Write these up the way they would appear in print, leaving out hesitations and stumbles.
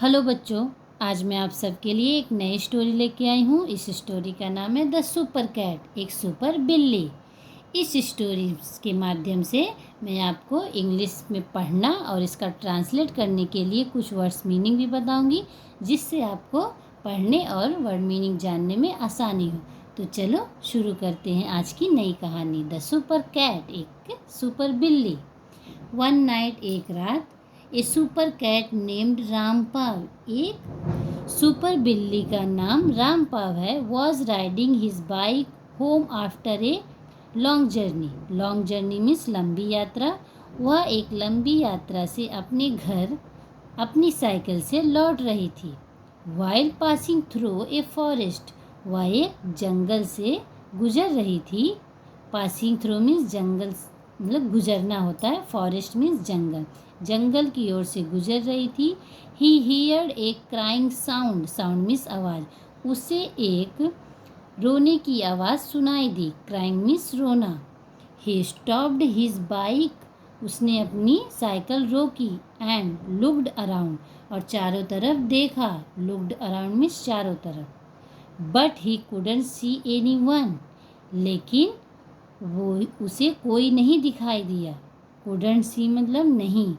Hello बच्चों, आज मैं आप सबके लिए एक नई स्टोरी लेके आई हूँ। इस स्टोरी का नाम है द सुपर कैट, एक सुपर बिल्ली। इस स्टोरी के माध्यम से मैं आपको इंग्लिश में पढ़ना और इसका ट्रांसलेट करने के लिए कुछ वर्ड्स मीनिंग भी बताऊंगी, जिससे आपको पढ़ने और वर्ड मीनिंग जानने में आसानी हो। तो चलो शुरू करते हैं आज की नई कहानी, द सुपर कैट, एक सुपर बिल्ली। वन नाइट, एक रात, ए सुपर कैट नेम्ड रामपाल, एक सुपर बिल्ली का नाम रामपाल है, was riding his bike home after a long journey. Long journey means लंबी यात्रा। वह एक लंबी यात्रा से अपने घर अपनी साइकिल से लौट रही थी। While passing through a forest, वह एक जंगल से गुजर रही थी। पासिंग थ्रू मीन्स जंगल मतलब गुजरना होता है, फॉरेस्ट मीन्स जंगल। जंगल की ओर से गुजर रही थी। ही हियर्ड ए क्राइंग साउंड, साउंड मीन्स आवाज़। उसे एक रोने की आवाज़ सुनाई दी। क्राइंग मीन्स रोना। ही स्टॉप्ड हिज बाइक, उसने अपनी साइकिल रोकी। एंड लुक्ड अराउंड, और चारों तरफ देखा। लुक्ड अराउंड मीन्स चारों तरफ। But he couldn't see anyone, लेकिन वो उसे कोई नहीं दिखाई दिया। कुडंट सी मतलब नहीं,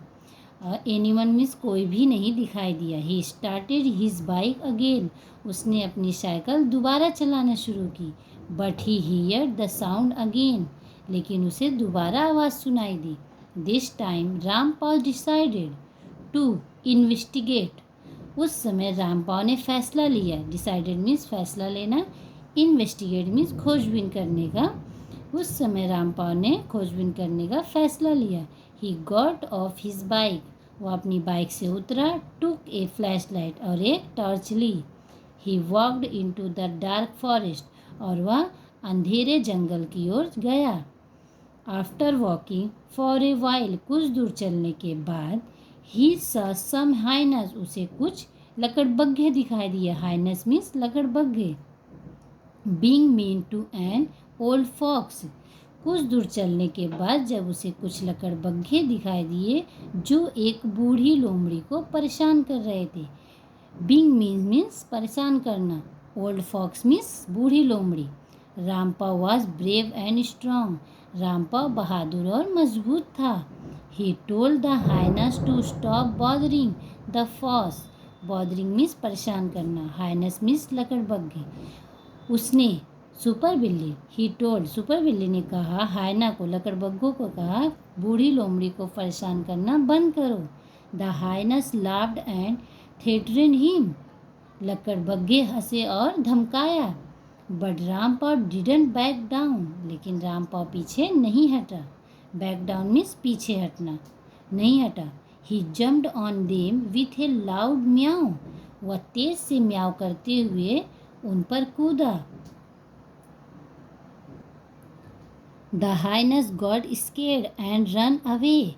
एनीवन मीन्स कोई भी नहीं दिखाई दिया। He started his bike again, उसने अपनी साइकिल दोबारा चलाना शुरू की। But he heard the sound again, लेकिन उसे दोबारा आवाज़ सुनाई दी। This time Rampal decided to investigate, उस समय रामपाल ने फैसला लिया। डिसाइडेड मीन्स फैसला लेना, इन्वेस्टिगेट मीन्स खोजबीन करने का। उस समय रामपाल ने खोजबीन करने का फैसला लिया। He got off his bike, वो अपनी बाइक से उतरा। टुक ए फ्लैश लाइट, और एक टॉर्च ली। He walked into the dark forest, और वह अंधेरे जंगल की ओर गया। After walking for a while, कुछ दूर चलने के बाद, ही सॉ सम हाइनस, उसे कुछ लकड़बग्घे दिखाई दिए। हाइनस मीन्स लकड़बग्घे। Being mean to an old fox, कुछ दूर चलने के बाद जब उसे कुछ लकड़बग्घे दिखाई दिए जो एक बूढ़ी लोमड़ी को परेशान कर रहे थे। बीइंग मीन्स परेशान करना, ओल्ड फॉक्स मीन्स बूढ़ी लोमड़ी। Rampa was brave and strong, Rampa बहादुर और मजबूत था। He told the hyenas to stop bothering the fox, bothering means परेशान करना, हाइनस मीन्स लकड़बग्घे। उसने सुपर बिल्ली, ही टोल्ड, सुपर बिल्ली ने कहा हायना को, लकड़बग्घों को कहा, बूढ़ी लोमड़ी को परेशान करना बंद करो। The hyenas laughed and threatened him, लकड़बग्घे हंसे और धमकाया। But Rampal didn't back down, लेकिन रामपाल पीछे नहीं हटा। बैक डाउन मीन्स पीछे हटना, नहीं हटा। He jumped on them with a loud meow, वह तेज से म्याऊ करते हुए उन पर कूदा। The hyenas got scared and run away,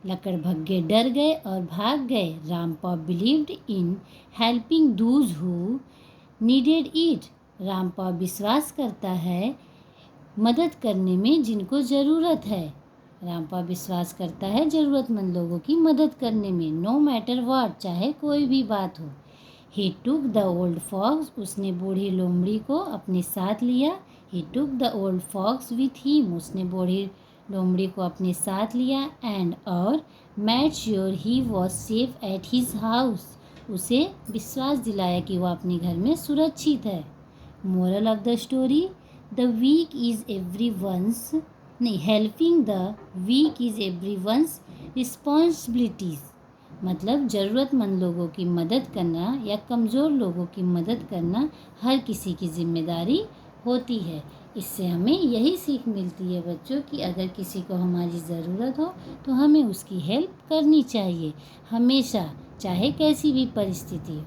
लकड़बग्घे डर गए और भाग गए। Rampal believed in helping those who needed it, Rampal विश्वास करता है मदद करने में जिनको ज़रूरत है। रामपाल विश्वास करता है ज़रूरतमंद लोगों की मदद करने में, नो मैटर व्हाट, चाहे कोई भी बात हो। He took the old fox, उसने बूढ़ी लोमड़ी को अपने साथ लिया। He took the old fox with him, उसने बूढ़ी लोमड़ी को अपने साथ लिया। एंड और made sure he was safe at his house, उसे विश्वास दिलाया कि वह अपने घर में सुरक्षित है। Moral of the story, the weak is everyone's, नहीं, helping the weak is everyone's responsibilities, मतलब ज़रूरतमंद लोगों की मदद करना या कमज़ोर लोगों की मदद करना हर किसी की जिम्मेदारी होती है। इससे हमें यही सीख मिलती है बच्चों कि अगर किसी को हमारी ज़रूरत हो तो हमें उसकी हेल्प करनी चाहिए हमेशा, चाहे कैसी भी परिस्थिति हो।